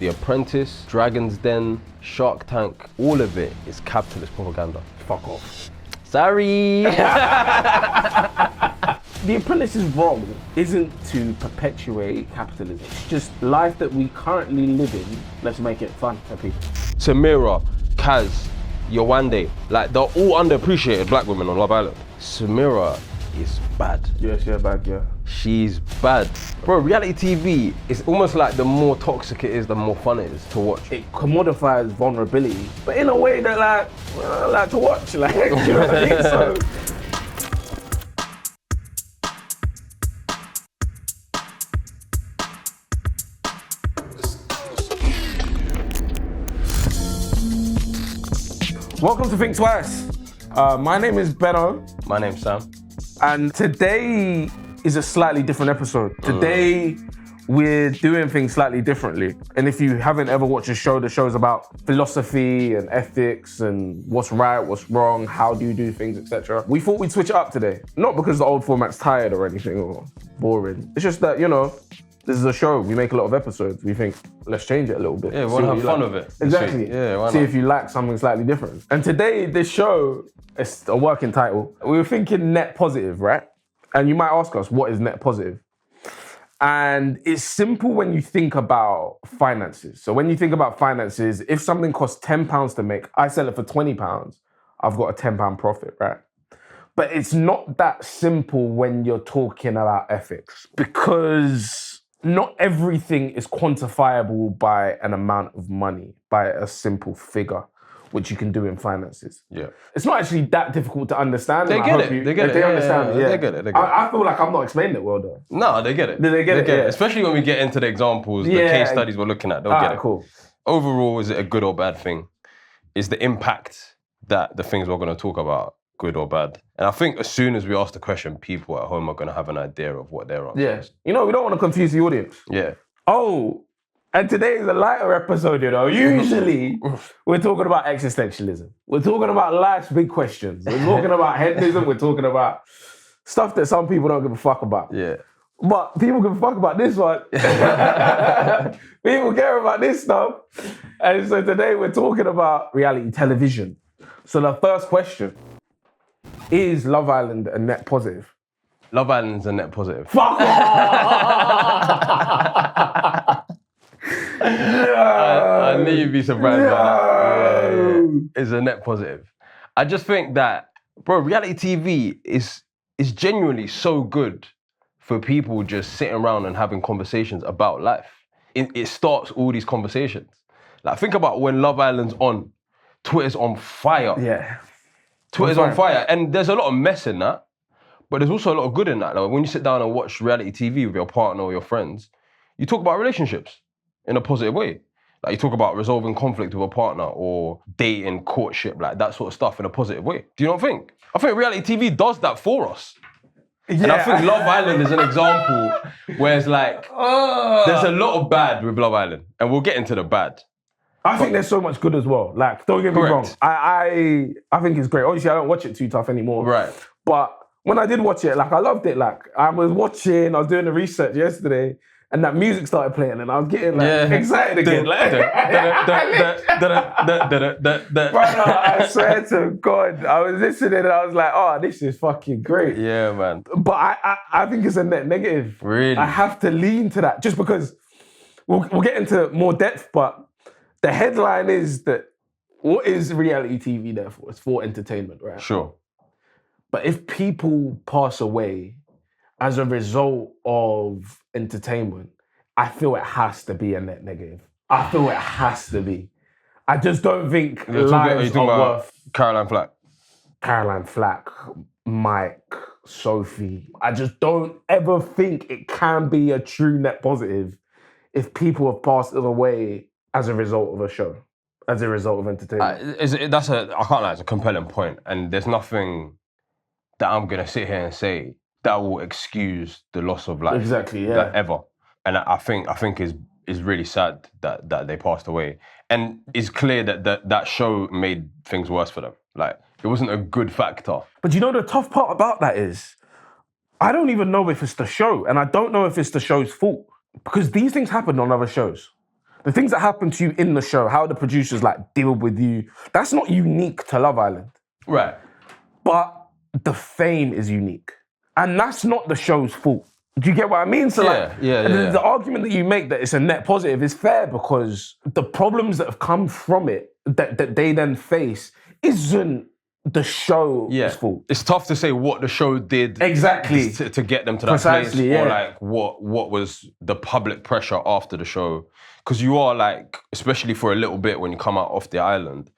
The Apprentice, Dragon's Den, Shark Tank, all of it is capitalist propaganda. Fuck off. Sorry. The Apprentice's role isn't to perpetuate capitalism. It's just life that we currently live in. Let's make it fun for people. Samira, Kaz, Yawande, like they're all underappreciated black women on Love Island. Samira is bad. Yes, yeah, bad, yeah. She's bad. Bro, reality TV is almost like the more toxic it is, the more fun it is to watch. It commodifies vulnerability, but in a way that I like to watch. Like, you know what I mean? So. Welcome to Think Twice. My name is Benno. My name's Sam. And today is a slightly different episode. Today, we're doing things slightly differently. And if you haven't ever watched a show, the show's about philosophy and ethics and what's right, what's wrong, how do you do things, etc. We thought we'd switch it up today. Not because the old format's tired or anything or boring. It's just that, you know, this is a show. We make a lot of episodes. We think, let's change it a little bit. Yeah, we want to have fun with it. Exactly. Yeah, why See not? if you like something slightly different. And today, this show, it's a working title. We were thinking net positive, right? And you might ask us, what is net positive? And it's simple when you think about finances. So when you think about finances, if something costs £10 to make, I sell it for £20, I've got a £10 profit, right? But it's not that simple when you're talking about ethics, because not everything is quantifiable by an amount of money, by a simple figure, which you can do in finances. Yeah. It's not actually that difficult to understand. They get it. They get it. They understand it, yeah. They get it. I feel like I'm not explaining it well, though. No, they get it. Do they get it? Yeah. Especially when we get into the examples, the case studies we're looking at, they'll get it. Cool. Overall, is it a good or bad thing? Is the impact that the things we're going to talk about good or bad? And I think as soon as we ask the question, people at home are going to have an idea of what their answer is. You know, we don't want to confuse the audience. Yeah. Oh, and today is a lighter episode, you know. Usually, we're talking about existentialism. We're talking about life's big questions. We're talking about hedonism. We're talking about stuff that some people don't give a fuck about. Yeah. But people give a fuck about this one. People care about this stuff. And so today we're talking about reality television. So the first question, is Love Island a net positive? Love Island's a net positive. Fuck off! I knew you'd be surprised by that. Yeah. It's a net positive. I just think that, bro, reality TV is genuinely so good for people just sitting around and having conversations about life. It starts all these conversations. Like, think about when Love Island's on, Twitter's on fire. Yeah. Twitter's on fire. And there's a lot of mess in that, but there's also a lot of good in that. Like, when you sit down and watch reality TV with your partner or your friends, you talk about relationships in a positive way. Like, you talk about resolving conflict with a partner or dating, courtship, like that sort of stuff in a positive way. Do you not think? I think reality TV does that for us. Yeah. And I think Love Island is an example where it's like, there's a lot of bad with Love Island, and we'll get into the bad. I think there's so much good as well. Like, don't get me wrong. I think it's great. Obviously, I don't watch it too tough anymore. Right. But when I did watch it, like, I loved it. Like, I was doing the research yesterday, and that music started playing, and I was getting like excited again. Brother, I swear to God, I was listening and I was like, oh, this is fucking great. Yeah, man. But I think it's a net negative. Really? I have to lean to that just because we'll get into more depth, but the headline is that what is reality TV there for? It's for entertainment, right? Sure. But if people pass away as a result of entertainment, I feel it has to be a net negative. I feel it has to be. I just don't think lives are worth... Caroline Flack? Caroline Flack, Mike, Sophie. I just don't ever think it can be a true net positive if people have passed away as a result of a show, as a result of entertainment. I can't lie, it's a compelling point, and there's nothing that I'm gonna sit here and say that will excuse the loss of life. Exactly, yeah. That ever. And I think is really sad that they passed away. And it's clear that show made things worse for them. Like, it wasn't a good factor. But you know the tough part about that is, I don't even know if it's the show, and I don't know if it's the show's fault. Because these things happen on other shows. the things that happen to you in the show, how the producers like deal with you, that's not unique to Love Island. Right. But the fame is unique. And that's not the show's fault. Do you get what I mean? So the argument that you make that it's a net positive is fair because the problems that have come from it that they then face isn't the show's fault. It's tough to say what the show did exactly to get them to that place, or like what was the public pressure after the show. Because you are like, especially for a little bit when you come out off the island,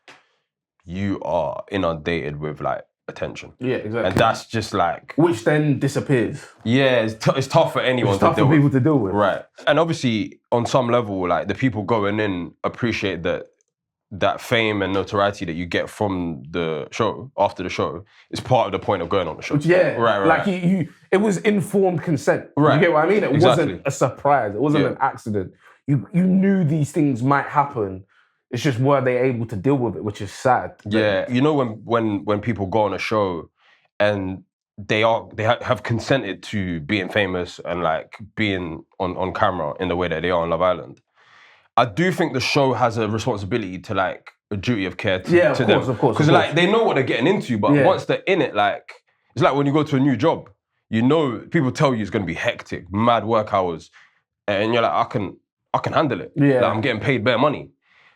you are inundated with like attention. Yeah, exactly. And that's just like... Which then disappears. Yeah, it's tough for anyone to deal with. It's tough for people to deal with. Right. And obviously, on some level, like the people going in appreciate that fame and notoriety that you get from the show, after the show, is part of the point of going on the show. Yeah. Right. Like it was informed consent. Right. You get what I mean? It wasn't a surprise. It wasn't an accident. You knew these things might happen. It's just were they able to deal with it, which is sad. Yeah, you know when people go on a show and they have consented to being famous and like being on camera in the way that they are on Love Island. I do think the show has a responsibility to like a duty of care to them. Of course. Because like they know what they're getting into, but once they're in it, like it's like when you go to a new job, you know people tell you it's gonna be hectic, mad work hours, and you're like, I can handle it. Yeah, like, I'm getting paid bare money.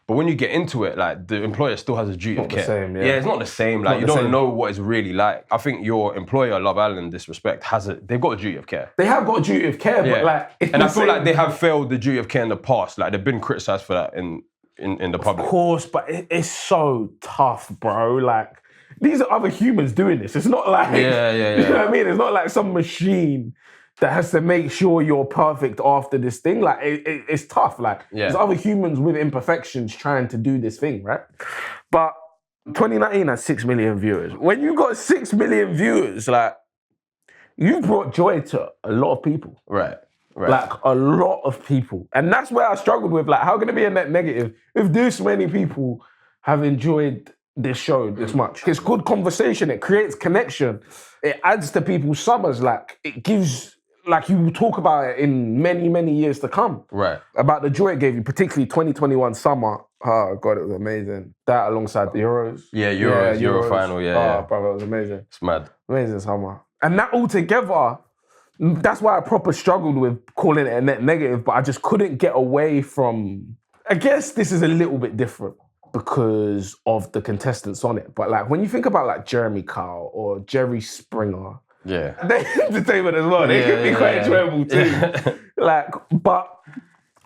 But when you get into it, like the employer still has a duty of care. Same, yeah, it's not the same. Like you don't know what it's really like. I think your employer, Love Island, in this respect, they've got a duty of care. They have got a duty of care, but like, and I feel like they have failed the duty of care in the past. Like they've been criticised for that in the public. Of course, but it's so tough, bro. Like these are other humans doing this. It's not like you know what I mean. It's not like some machine that has to make sure you're perfect after this thing. Like, it's tough. Like, there's other humans with imperfections trying to do this thing, right? But 2019 had 6 million viewers. When you got 6 million viewers, like, you brought joy to a lot of people. Right. Like, a lot of people. And that's where I struggled with, like, how can it be a net negative if this many people have enjoyed this show this much? It's good conversation. It creates connection. It adds to people's summers. Like, it gives... Like, you will talk about it in many, many years to come. Right. About the joy it gave you, particularly 2021 summer. Oh, God, it was amazing. That alongside the Euros. Yeah, Euro final, Oh, brother, it was amazing. It's mad. Amazing summer. And that all together, that's why I proper struggled with calling it a net negative, but I just couldn't get away from... I guess this is a little bit different because of the contestants on it. But, like, when you think about, like, Jeremy Kyle or Jerry Springer... Yeah. They're entertainment as well. They can be quite enjoyable too. Like, but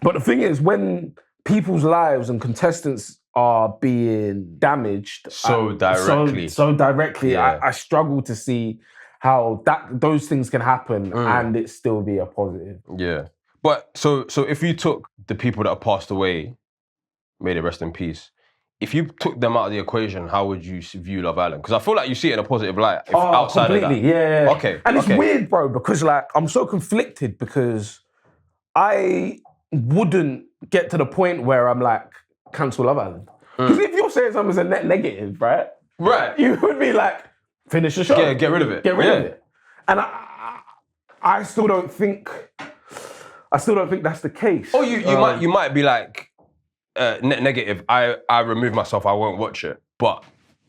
the thing is, when people's lives and contestants are being damaged so directly, I struggle to see how those things can happen and it still be a positive. Yeah. But so if you took the people that have passed away, may they rest in peace, if you took them out of the equation, how would you view Love Island? Because I feel like you see it in a positive light. Outside completely, of that. yeah. Okay. And it's weird, bro, because like I'm so conflicted because I wouldn't get to the point where I'm like, cancel Love Island. Because if you're saying something's a net negative, right? Right. You would be like, finish the show. Yeah, get rid of it. Get rid of it. And I still don't think that's the case. Or you might be like, net negative, I remove myself, I won't watch it. But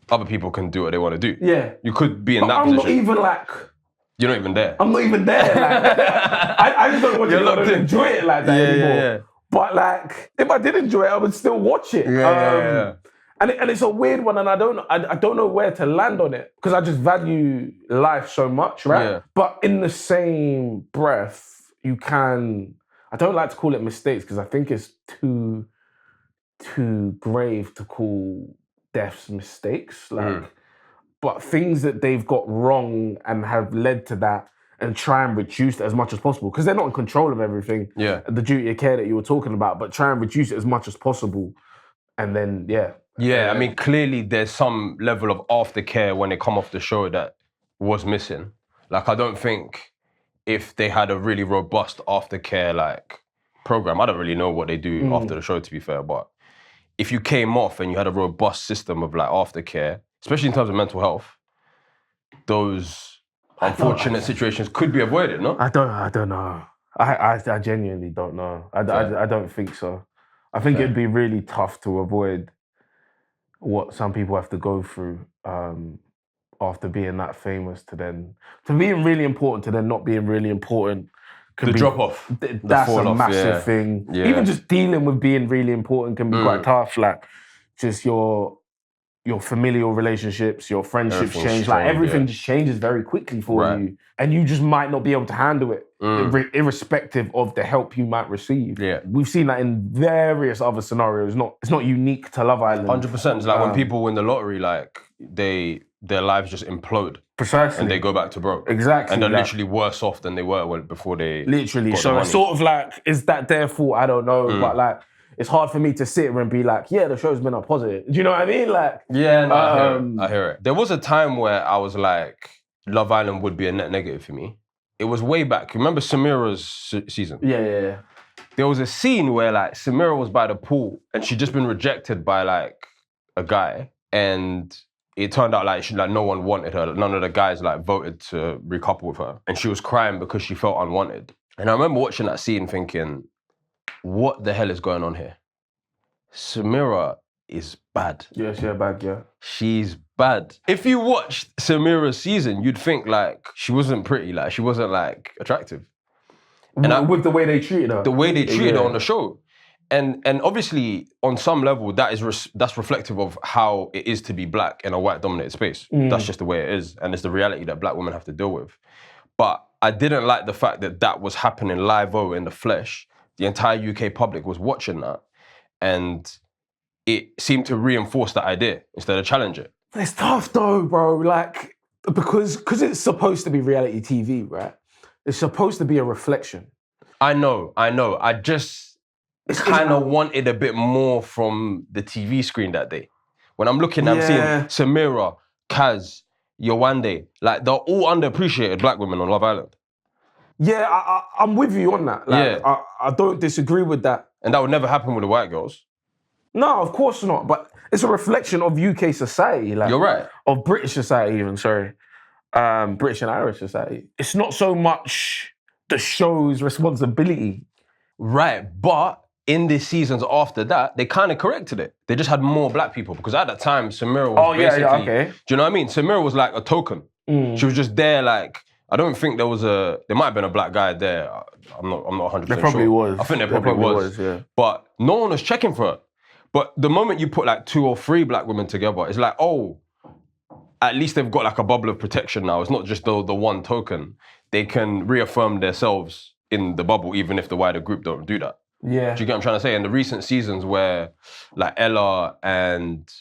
other people can do what they want to do. Yeah. You could be in that I'm position. not even like... You're not even there. I'm not even there. Like, I just don't want to enjoy it like that anymore. Yeah. But like, if I did enjoy it, I would still watch it. Yeah. And it's a weird one, and I don't know where to land on it because I just value life so much, right? Yeah. But in the same breath, you can... I don't like to call it mistakes because I think it's too grave to call deaths mistakes, like, but things that they've got wrong and have led to that, and try and reduce it as much as possible because they're not in control of everything. Yeah, the duty of care that you were talking about, but try and reduce it as much as possible, and then I mean, clearly there's some level of aftercare when they come off the show that was missing. Like, I don't think if they had a really robust aftercare like program, I don't really know what they do after the show, to be fair, but if you came off and you had a robust system of like aftercare, especially in terms of mental health, those unfortunate situations could be avoided, no? I don't know. I genuinely don't know. I don't think so. I think it'd be really tough to avoid what some people have to go through after being that famous to being really important to then not being really important. The drop off. That's a massive thing. Yeah. Even just dealing with being really important can be quite tough. Like just your familial relationships, your friendships change. Like everything just changes very quickly for you. And you just might not be able to handle it, irrespective of the help you might receive. Yeah. We've seen that in various other scenarios. It's not unique to Love Island. 100%. It's like when people win the lottery, like their lives just implode. Precisely. And they go back to broke. Exactly. And they're literally worse off than they were before they literally. got So the money. it's sort of like, is that their fault? I don't know. But like, it's hard for me to sit here and be like, yeah, the show's been a positive. Do you know what I mean? Like, yeah, no, I hear it. There was a time where I was like, Love Island would be a net negative for me. It was way back. Remember Samira's season? Yeah. There was a scene where like Samira was by the pool and she'd just been rejected by like a guy, and it turned out like no one wanted her. None of the guys like voted to recouple with her, and she was crying because she felt unwanted. And I remember watching that scene thinking, what the hell is going on here? Samira is bad. Yeah, she's bad, yeah. She's bad. If you watched Samira's season, you'd think like she wasn't pretty, like she wasn't like attractive. And with the way they treated her. The way they treated her on the show. And obviously, on some level, that's reflective of how it is to be black in a white-dominated space. That's just the way it is, and it's the reality that black women have to deal with. But I didn't like the fact that was happening live-o in the flesh. The entire UK public was watching that, and it seemed to reinforce that idea instead of challenge it. It's tough though, bro. Like, because it's supposed to be reality TV, right? It's supposed to be a reflection. I know. I just kind of wanted a bit more from the TV screen that day. When I'm looking, I'm seeing Samira, Kaz, Yowande, like they're all underappreciated black women on Love Island. Yeah, I'm with you on that. Like, I don't disagree with that. And that would never happen with the white girls. No, of course not. But it's a reflection of UK society. Like, you're right. Of British society even, sorry. British and Irish society. It's not so much the show's responsibility. Right, but in the seasons after that, they kind of corrected it. They just had more black people, because at that time, Samira was basically... Do you know what I mean? Samira was like a token. She was just there like... I don't think there might have been a black guy there. I'm not 100% sure. There probably was. I think there probably was. Yeah. But no one was checking for her. But the moment you put like 2 or 3 black women together, it's like, oh, at least they've got like a bubble of protection now. It's not just the one token. They can reaffirm themselves in the bubble, even if the wider group don't do that. Yeah. Do you get what I'm trying to say? In the recent seasons where like Ella and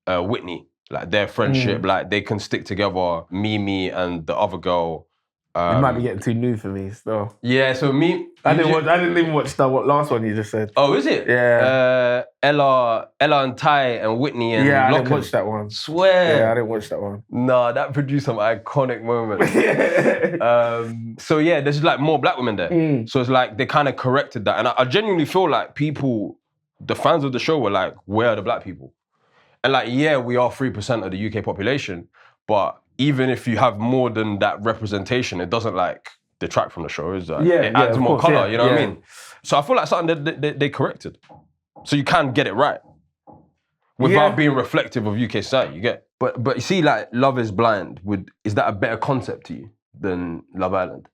Whitney, like their friendship, like they can stick together, Mimi and the other girl. It might be getting too new for me still. Yeah, so I didn't even watch that last one you just said. Oh, is it? Yeah. Ella and Ty and Whitney and Locken. I didn't watch that one. Swear. Yeah, I didn't watch that one. Nah, that produced some iconic moments. So yeah, there's like more black women there. So it's like they kind of corrected that. And I genuinely feel like the fans of the show were like, where are the black people? And like, yeah, we are 3% of the UK population, but even if you have more than that representation, it doesn't like detract from the show. It adds more colour, you know what I mean? So I feel like something that they corrected. So you can get it right without being reflective of UK society, you get? But you see, like, Love is Blind, is that a better concept to you than Love Island?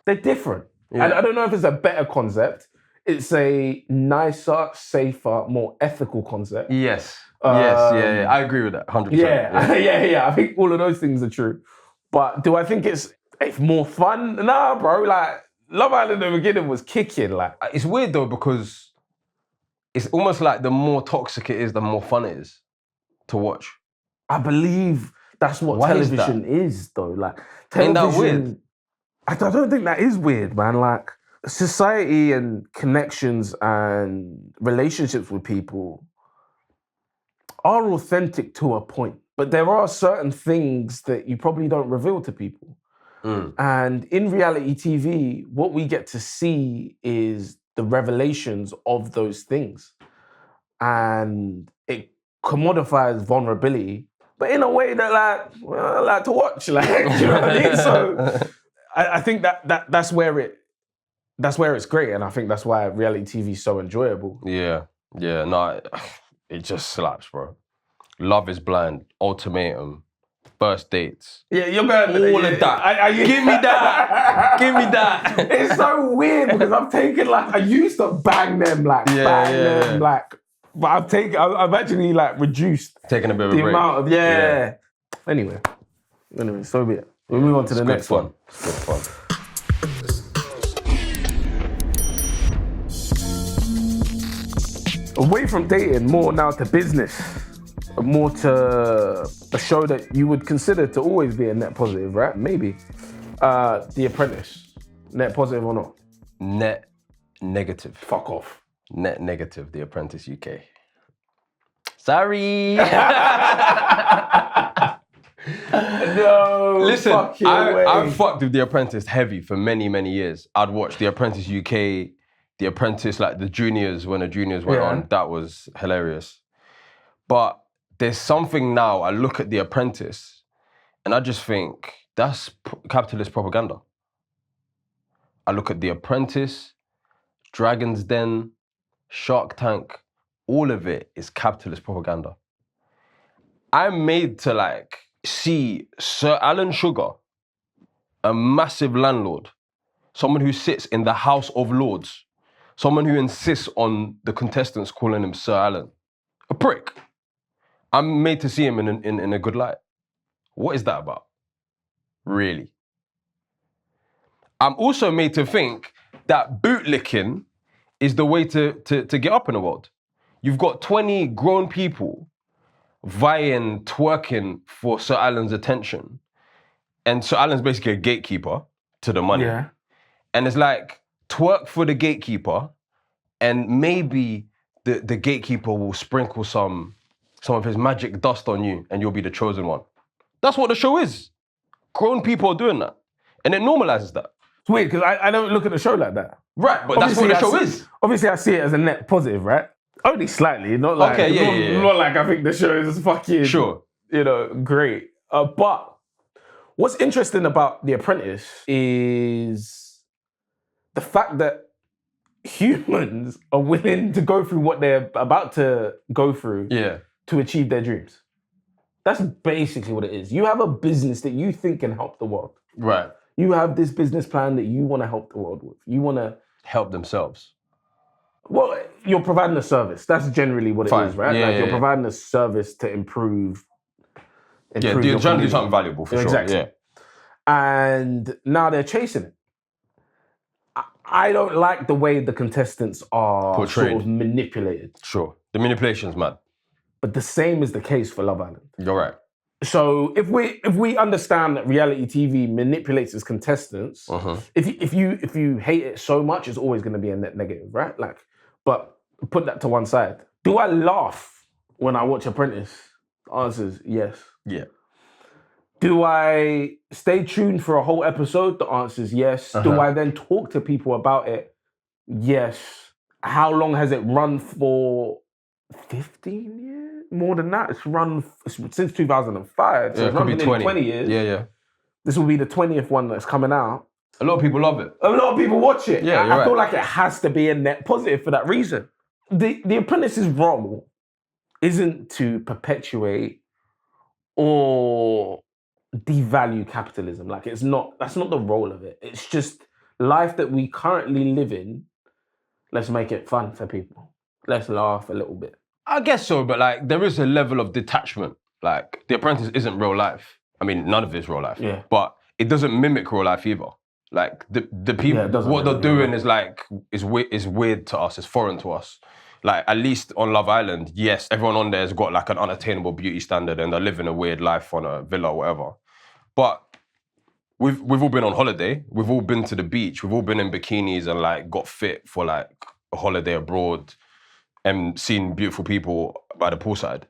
They're different. Yeah. I don't know if it's a better concept. It's a nicer, safer, more ethical concept. Yes. Yes, I agree with that, 100%. Yeah. I think all of those things are true. But do I think it's more fun? Nah, bro. Like, Love Island in the beginning was kicking. Like, it's weird though, because it's almost like the more toxic it is, the more fun it is to watch. I believe that's what television is though. Like, television. Ain't that weird? I don't think that is weird, man. Like, society and connections and relationships with people are authentic to a point, but there are certain things that you probably don't reveal to people. And in reality TV, what we get to see is the revelations of those things. And it commodifies vulnerability, but in a way that I like to watch. Like, do you know what I mean? So I think that's where that's where it's great, and I think that's why reality TV is so enjoyable. Yeah, no, it just slaps, bro. Love is Blind, Ultimatum, First Dates. Yeah, you're going all of that. Give me that. Give me that. It's so weird because I've taken I used to bang them but I've actually reduced taking a bit of a the break. amount of Anyway, so be it. We'll move on to the next one. It's good fun. Away from dating, more now to business. More to a show that you would consider to always be a net positive, right? Maybe. The Apprentice. Net positive or not? Net negative. Fuck off. Net negative, The Apprentice UK. Sorry. No. Listen, way. I've fucked with The Apprentice heavy for many, many years. I'd watch The Apprentice UK, The Apprentice, the juniors, when the juniors went on. That was hilarious. But there's something now, I look at The Apprentice and I just think that's capitalist propaganda. I look at The Apprentice, Dragon's Den, Shark Tank, all of it is capitalist propaganda. I'm made to see Sir Alan Sugar, a massive landlord, someone who sits in the House of Lords, someone who insists on the contestants calling him Sir Alan, a prick. I'm made to see him in a good light. What is that about? Really? I'm also made to think that bootlicking is the way to get up in the world. You've got 20 grown people vying, twerking for Sir Alan's attention. And Sir Alan's basically a gatekeeper to the money. Yeah. And it's twerk for the gatekeeper, and maybe the gatekeeper will sprinkle some of his magic dust on you and you'll be the chosen one. That's what the show is. Grown people are doing that. And it normalizes that. It's weird because I don't look at the show like that. Right, but that's what the show is. Obviously, I see it as a net positive, right? Only slightly, not not I think the show is fucking, great. But what's interesting about The Apprentice is the fact that humans are willing to go through what they're about to go through to achieve their dreams. That's basically what it is. You have a business that you think can help the world. Right. You have this business plan that you want to help the world with. You want to help themselves. Well, you're providing a service. That's generally what it is, right? You're providing a service to improve you're trying to do something valuable for sure. Yeah. And now they're chasing it. I don't like the way the contestants are portrayed, sort of manipulated. Sure. The manipulation's mad. But the same is the case for Love Island. You're right. So if we understand that reality TV manipulates its contestants, if you hate it so much, it's always going to be a net negative, right? But put that to one side. Do I laugh when I watch Apprentice? The answer is yes. Yeah. Do I stay tuned for a whole episode? The answer is yes. Do I then talk to people about it? Yes. How long has it run for? 15 years? More than that. It's run since 2005. So it's run for 20 years. Yeah. This will be the 20th one that's coming out. A lot of people love it. A lot of people watch it. Yeah, I feel like it has to be a net positive for that reason. The Apprentice's role isn't to perpetuate or devalue capitalism. That's not the role of it. It's just life that we currently live in. Let's make it fun for people. Let's laugh a little bit. I guess so, but there is a level of detachment. The Apprentice isn't real life. I mean, none of it's real life. Yeah. But it doesn't mimic real life either. The people, what they're doing is weird to us. It's foreign to us. At least on Love Island, yes, everyone on there has got an unattainable beauty standard and they're living a weird life on a villa or whatever. But we've all been on holiday. We've all been to the beach. We've all been in bikinis and got fit for a holiday abroad and seen beautiful people by the poolside.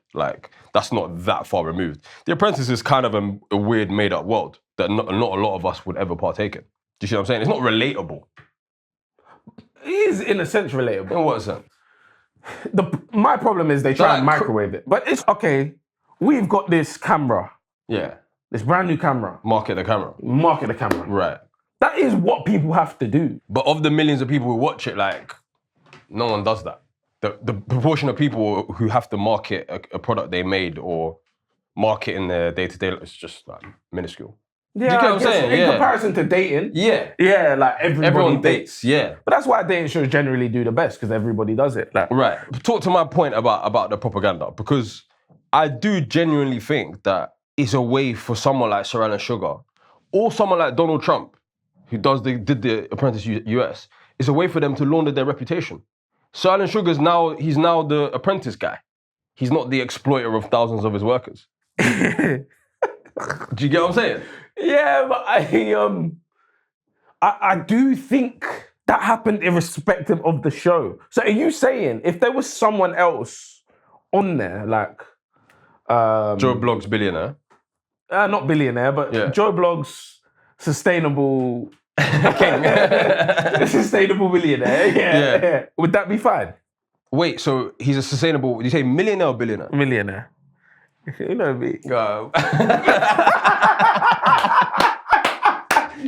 That's not that far removed. The Apprentice is kind of a weird made-up world that not a lot of us would ever partake in. Do you see what I'm saying? It's not relatable. It is, in a sense, relatable. In what sense? My problem is they try and microwave it. But it's, okay, we've got this camera. Yeah. This brand new camera. Market the camera. Market the camera. Right. That is what people have to do. But of the millions of people who watch it, like, no one does that. The proportion of people who have to market a product they made or market in their day-to-day life is just like minuscule. Yeah, Do you get what I'm saying? In Yeah. comparison to dating. Yeah. Yeah, like Everyone dates, yeah. But that's why dating shows generally do the best, because everybody does it. Like, Right. Talk to my point about the propaganda, because I do genuinely think that it's a way for someone like Sir Alan Sugar or someone like Donald Trump, who did the Apprentice US, it's a way for them to launder their reputation. Sir Alan Sugar's he's now the Apprentice guy. He's not the exploiter of thousands of his workers. Do you get what I'm saying? yeah, but I do think that happened irrespective of the show. So are you saying if there was someone else on there, like Joe Blogg's billionaire. not billionaire, but Yeah. Joe Blogg's sustainable sustainable millionaire, yeah. Would that be fine? Wait, so he's a sustainable, did you say millionaire or billionaire? Millionaire. You know me. Go.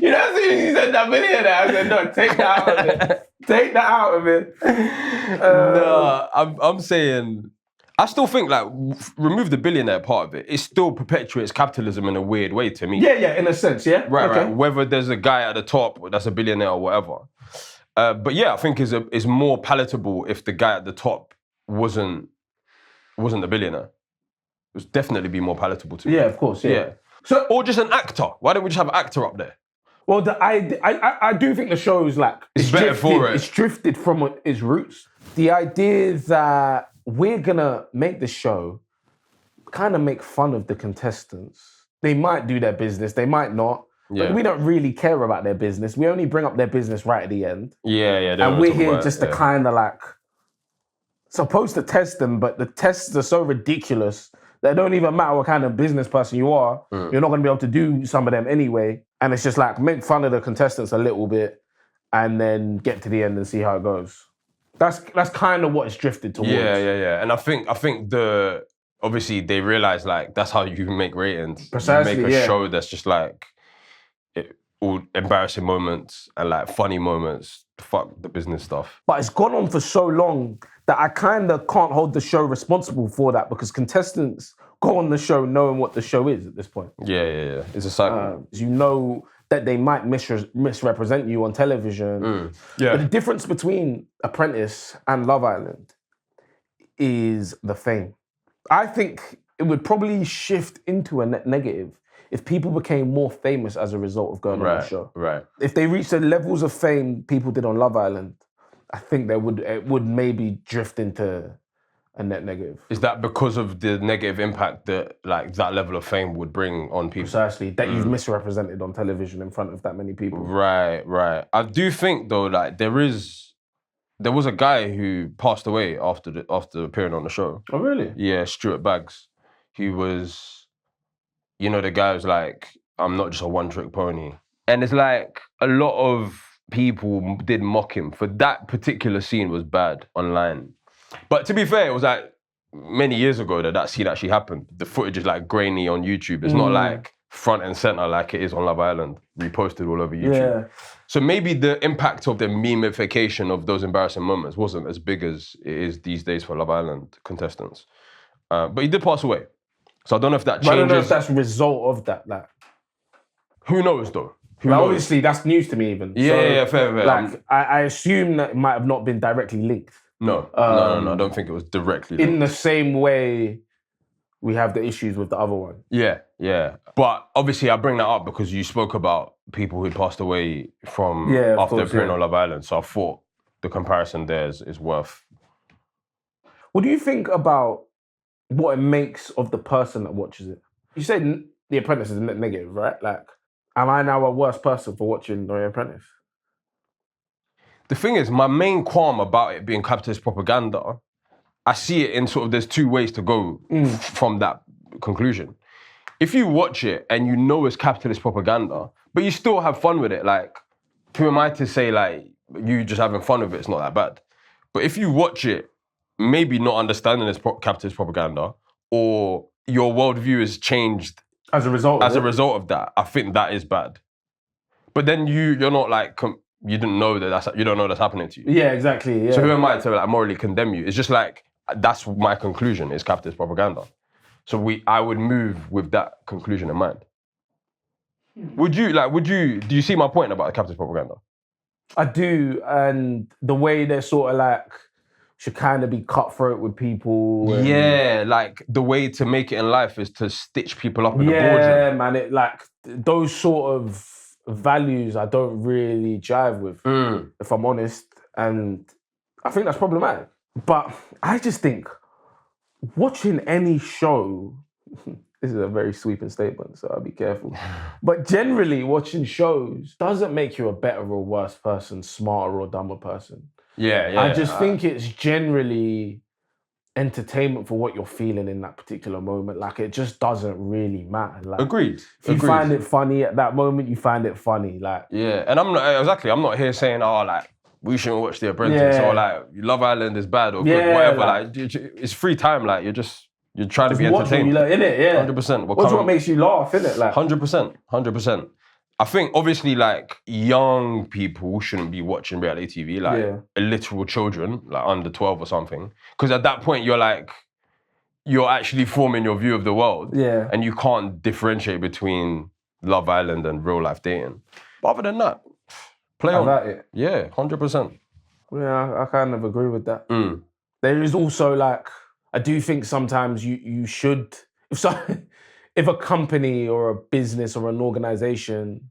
You know, as soon as you said that millionaire, I said, no, take that out of it. Take that out of it. No, I'm saying, I still think like, remove the billionaire part of it, it still perpetuates capitalism in a weird way to me. Yeah, in a sense, yeah. Right. Whether there's a guy at the top that's a billionaire or whatever. But yeah, I think it's more palatable if the guy at the top wasn't a billionaire. It would definitely be more palatable to me. Yeah, of course, yeah. So, or just an actor. Why don't we just have an actor up there? Well, I do think the show's like It's better for it. It's drifted from its roots. The idea that we're gonna make the show kind of make fun of the contestants. They might do their business, they might not. Yeah. But we don't really care about their business. We only bring up their business right at the end. Yeah. And we're here just to kind of like supposed to test them, but the tests are so ridiculous that it don't even matter what kind of business person you are. You're not gonna be able to do some of them anyway. And it's just like make fun of the contestants a little bit and then get to the end and see how it goes. That's kind of what it's drifted towards. Yeah. And I think obviously they realize like that's how you can make ratings. Precisely, you make a show that's just like all embarrassing moments and like funny moments. Fuck the business stuff. But it's gone on for so long that I kind of can't hold the show responsible for that, because contestants go on the show knowing what the show is at this point. Yeah. It's a cycle. You know that they might misrepresent you on television. Yeah. But the difference between Apprentice and Love Island is the fame. I think it would probably shift into a net negative if people became more famous as a result of going on the show. Right. If they reached the levels of fame people did on Love Island, I think it would maybe drift into a net negative. Is that because of the negative impact that like that level of fame would bring on people? Precisely, that you've misrepresented on television in front of that many people. Right. I do think though, like there was a guy who passed away after appearing on the show. Oh really? Yeah, Stuart Baggs. He was, the guy was like, I'm not just a one-trick pony. And it's like a lot of people did mock him for that particular scene was bad online. But to be fair, it was like many years ago that scene actually happened. The footage is like grainy on YouTube. It's not like front and center like it is on Love Island, reposted all over YouTube. Yeah. So maybe the impact of the memification of those embarrassing moments wasn't as big as it is these days for Love Island contestants. But he did pass away. So I don't know if that changes. But I don't know if that's a result of that. Like, who knows though? Obviously, that's news to me even. Yeah, fair. Like, I assume that it might have not been directly linked. No, I don't think it was directly linked. In the same way we have the issues with the other one. Yeah. But obviously I bring that up because you spoke about people who passed away from after appearing on Love Island. So I thought the comparison there is worth. What do you think about what it makes of the person that watches it? You said The Apprentice is negative, right? Like, am I now a worse person for watching The Apprentice? The thing is, my main qualm about it being capitalist propaganda, I see it in sort of, there's two ways to go from that conclusion. If you watch it and you know it's capitalist propaganda, but you still have fun with it, like, who am I to say, like, you just having fun with it, it's not that bad. But if you watch it, maybe not understanding it's capitalist propaganda, or your worldview has changed as a result of that, I think that is bad. But then you're not like you didn't know you don't know that's happening to you. Yeah, exactly. Yeah. So who am I to like morally condemn you? It's just like that's my conclusion is capitalist propaganda. So I would move with that conclusion in mind. Do you see my point about capitalist propaganda? I do, and the way they're sort of like should kind of be cutthroat with people. And yeah, like the way to make it in life is to stitch people up in the boardroom. Yeah, man, it like those sort of values I don't really jive with, if I'm honest, and I think that's problematic. But I just think watching any show, this is a very sweeping statement, so I'll be careful. But generally, watching shows doesn't make you a better or worse person, smarter or dumber person. Yeah. I just think it's generally entertainment for what you're feeling in that particular moment. Like, it just doesn't really matter. Like, Agreed. If you find it funny at that moment, you find it funny. Like, yeah, and I'm not here saying, oh, like, we shouldn't watch The Apprentice or like Love Island is bad or good, whatever. Like, it's free time. Like, you're trying to be entertained. Watch what you like, innit? Yeah. 100%. Watch what makes you laugh, innit? Like 100%. I think obviously like young people shouldn't be watching reality TV, like literal children, like under 12 or something. Because at that point you're actually forming your view of the world. Yeah. And you can't differentiate between Love Island and real life dating. But other than that, play on. About it. Yeah, 100%. Yeah, I kind of agree with that. There is also like, I do think sometimes you should, if a company or a business or an organization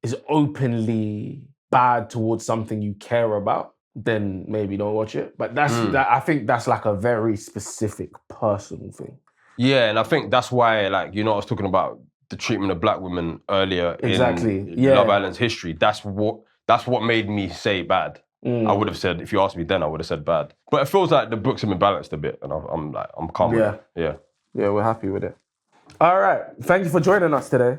is openly bad towards something you care about, then maybe don't watch it. But I think that's like a very specific personal thing. Yeah, and I think that's why, like, I was talking about the treatment of black women earlier in Love Island's history. That's what made me say bad. I would have said, if you asked me then, I would have said bad. But it feels like the books have been balanced a bit, and I'm calm with it. Yeah, we're happy with it. All right, thank you for joining us today.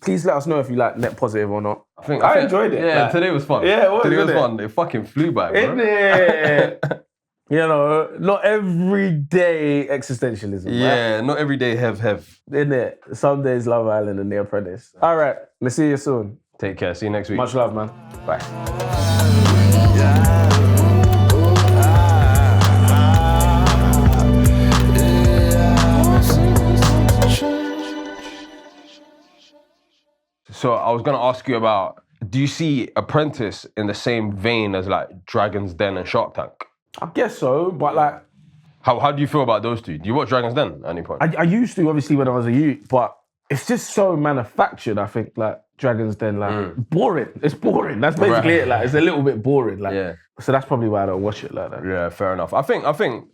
Please let us know if you like Net Positive or not. I enjoyed it. Yeah, today was fun. Yeah, today was fun. It fucking flew by, bro. Isn't it? Not everyday existentialism. Yeah, right? Not everyday have. Isn't it? Some days Love Island and The Apprentice. All right, let's see you soon. Take care. See you next week. Much love, man. Bye. So I was gonna ask you about, do you see Apprentice in the same vein as like Dragon's Den and Shark Tank? I guess so, but like... How do you feel about those two? Do you watch Dragon's Den at any point? I used to, obviously, when I was a youth, but it's just so manufactured, I think, like Dragon's Den, like boring. It's boring. That's basically it. Like, it's a little bit boring. Like, so that's probably why I don't watch it like that. Yeah, fair enough. I think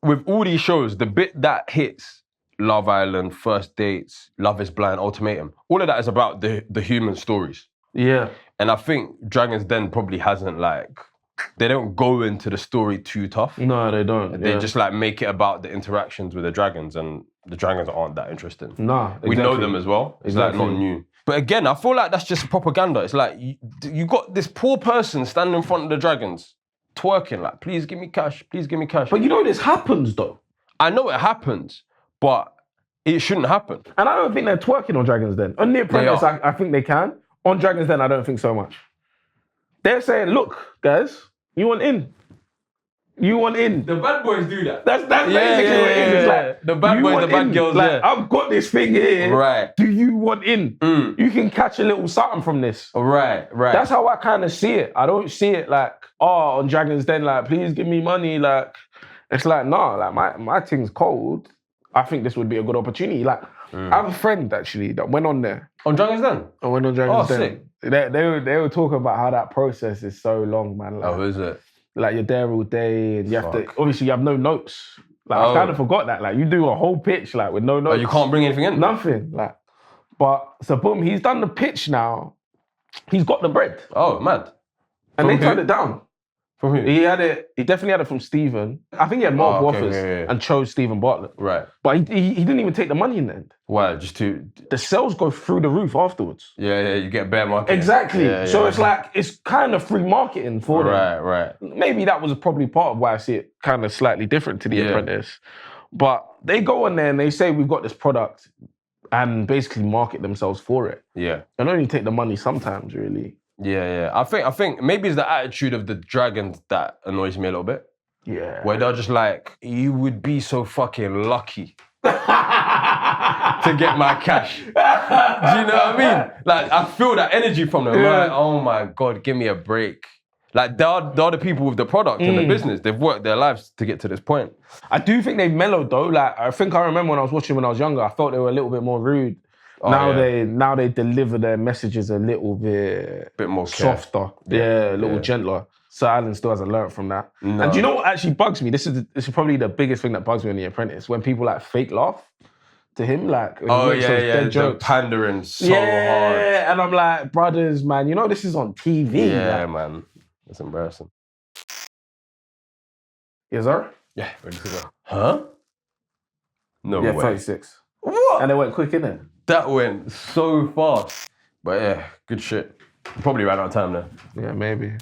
with all these shows, the bit that hits Love Island, First Dates, Love is Blind, Ultimatum, all of that is about the human stories. Yeah. And I think Dragon's Den probably hasn't they don't go into the story too tough. No, they don't. They just make it about the interactions with the dragons, and the dragons aren't that interesting. No, exactly. We know them as well. It's not new. But again, I feel like that's just propaganda. It's like you got this poor person standing in front of the dragons, twerking like, please give me cash, please give me cash. But this happens though. I know it happens, but it shouldn't happen. And I don't think they're twerking on Dragon's Den. On The Apprentice, I think they can. On Dragon's Den, I don't think so much. They're saying, look, guys, you want in. You want in. The bad boys do that. That's basically what it is. It's like, the bad boys, the bad girls, like, I've got this thing here. Right. Do you want in? You can catch a little something from this. Right. That's how I kind of see it. I don't see it like, on Dragon's Den, like, please give me money. Like, it's like, nah, like, my thing's cold. I think this would be a good opportunity. Like, I have a friend, actually, that went on there. On Dragon's Den? I went on Dragon's Den. Sick. They were talking about how that process is so long, man. Like, is it? Like, you're there all day, and you have to, obviously, you have no notes. Like, I kind of forgot that. Like, you do a whole pitch, like, with no notes. Oh, you can't bring anything in? Nothing. Like, so boom, he's done the pitch now. He's got the bread. Oh, mad. And they turned it down. From who? He definitely had it from Stephen. I think he had multiple offers and chose Stephen Bartlett. Right. But he didn't even take the money in the end. Why? Just to... The sales go through the roof afterwards. Yeah, you get bear market. Exactly. So it's like, it's kind of free marketing for them. Right. Maybe that was probably part of why I see it kind of slightly different to The Apprentice. But they go on there and they say, we've got this product and basically market themselves for it. Yeah. And only take the money sometimes, really. Yeah. I think maybe it's the attitude of the dragons that annoys me a little bit. Yeah. Where they're just like, you would be so fucking lucky to get my cash. Do you know what I mean? Like, I feel that energy from them. I'm like, oh my God, give me a break. Like, they're the people with the product and the business. They've worked their lives to get to this point. I do think they've mellowed though. Like, I think I remember when I was watching when I was younger, I felt they were a little bit more rude. Oh, now they deliver their messages a little bit more softer. Yeah, a little gentler. Sir Alan still hasn't learned from that. No. And do you know what actually bugs me? This is probably the biggest thing that bugs me in The Apprentice. When people like fake laugh to him, like the pandering so hard. Yeah, and I'm like, brothers, man, you know this is on TV. Yeah, like. man, that's embarrassing. Yes, sir. Yeah, ready to go. Huh? No way. 36. What? And it went quick, innit? That went so fast. But yeah, good shit. Probably ran out of time now. Yeah, maybe.